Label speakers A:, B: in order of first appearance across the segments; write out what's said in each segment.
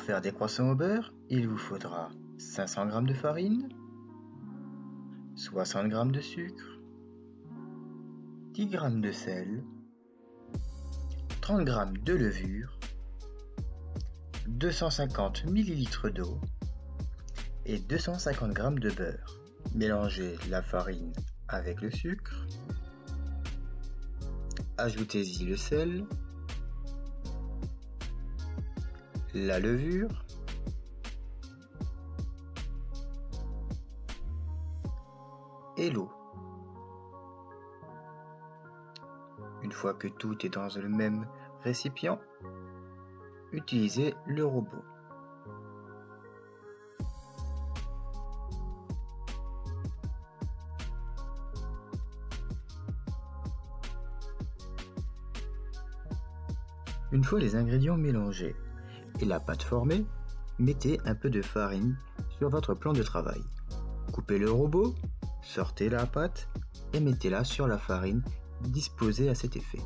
A: Pour faire des croissants au beurre, il vous faudra 500 g de farine, 60 g de sucre, 10 g de sel, 30 g de levure, 250 ml d'eau et 250 g de beurre. Mélangez la farine avec le sucre, ajoutez-y le sel, la levure, et l'eau. Une fois que tout est dans le même récipient, utilisez le robot. Une fois les ingrédients mélangés et la pâte formée, mettez un peu de farine sur votre plan de travail. Coupez le robot, sortez la pâte et mettez-la sur la farine disposée à cet effet.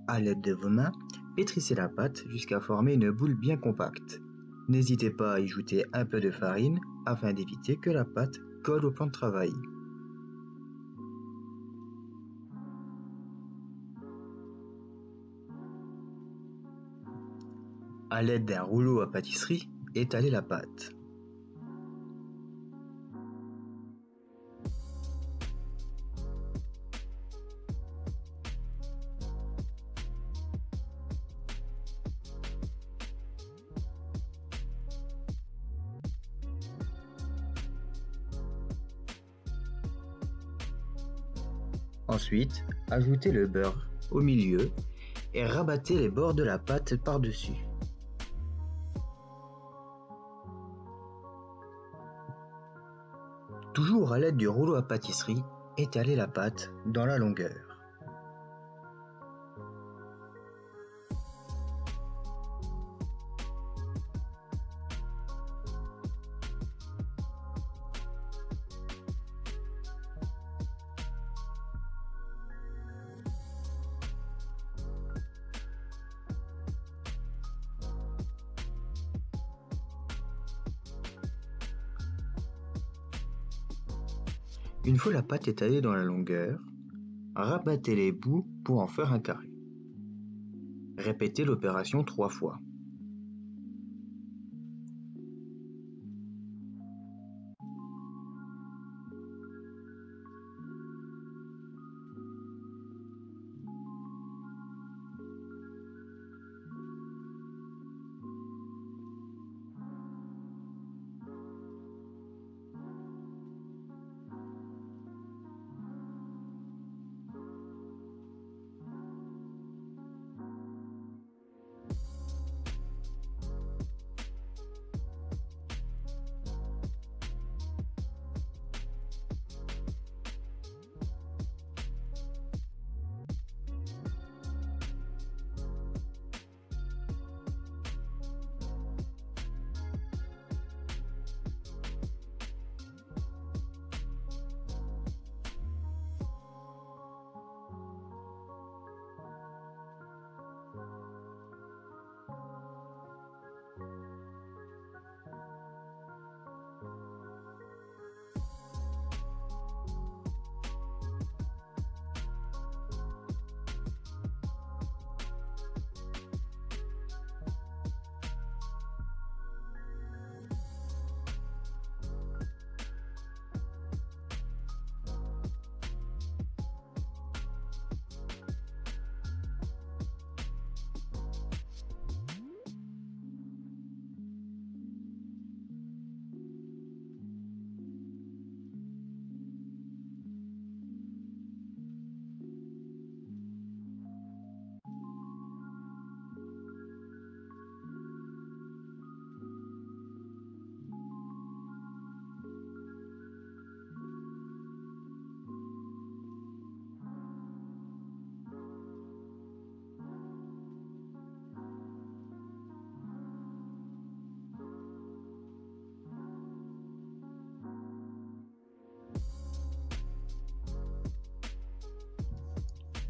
A: À l'aide de vos mains, pétrissez la pâte jusqu'à former une boule bien compacte. N'hésitez pas à y ajouter un peu de farine afin d'éviter que la pâte colle au plan de travail. À l'aide d'un rouleau à pâtisserie, étalez la pâte. Ensuite, ajoutez le beurre au milieu et rabattez les bords de la pâte par-dessus. Toujours à l'aide du rouleau à pâtisserie, étalez la pâte dans la longueur. Une fois la pâte étalée dans la longueur, rabattez les bouts pour en faire un carré. Répétez l'opération 3 fois.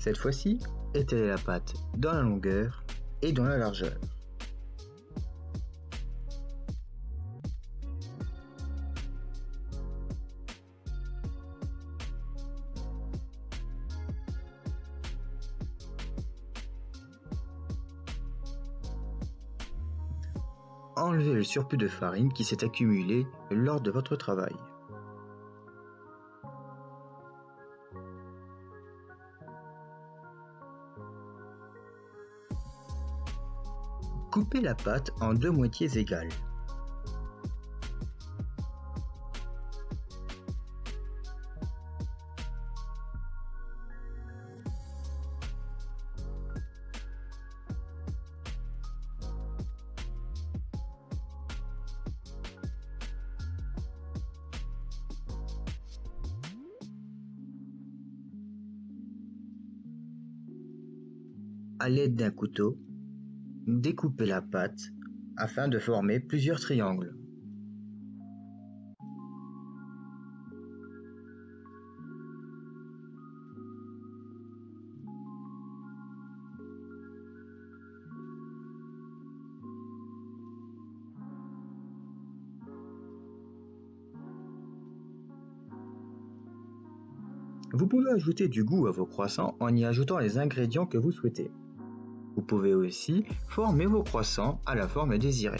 A: Cette fois-ci, étalez la pâte dans la longueur et dans la largeur. Enlevez le surplus de farine qui s'est accumulé lors de votre travail. Coupez la pâte en 2 moitiés égales. À l'aide d'un couteau, découpez la pâte afin de former plusieurs triangles. Vous pouvez ajouter du goût à vos croissants en y ajoutant les ingrédients que vous souhaitez. Vous pouvez aussi former vos croissants à la forme désirée.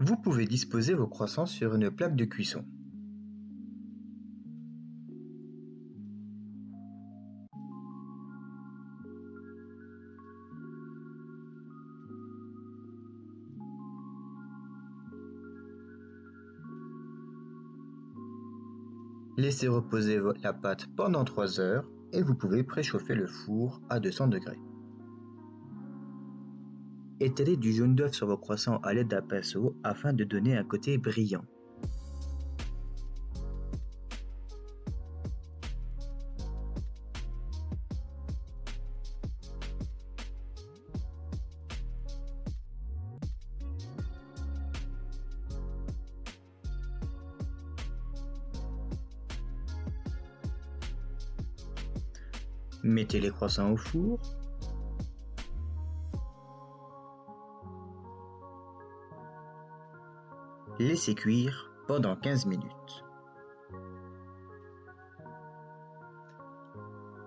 A: Vous pouvez disposer vos croissants sur une plaque de cuisson. Laissez reposer la pâte pendant 3 heures et vous pouvez préchauffer le four à 200 degrés. Étalez du jaune d'œuf sur vos croissants à l'aide d'un pinceau afin de donner un côté brillant. Mettez les croissants au four. Laissez cuire pendant 15 minutes.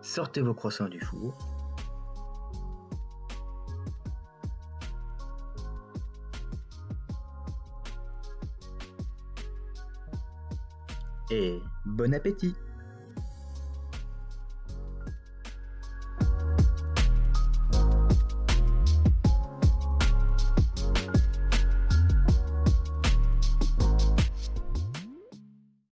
A: Sortez vos croissants du four. Et bon appétit!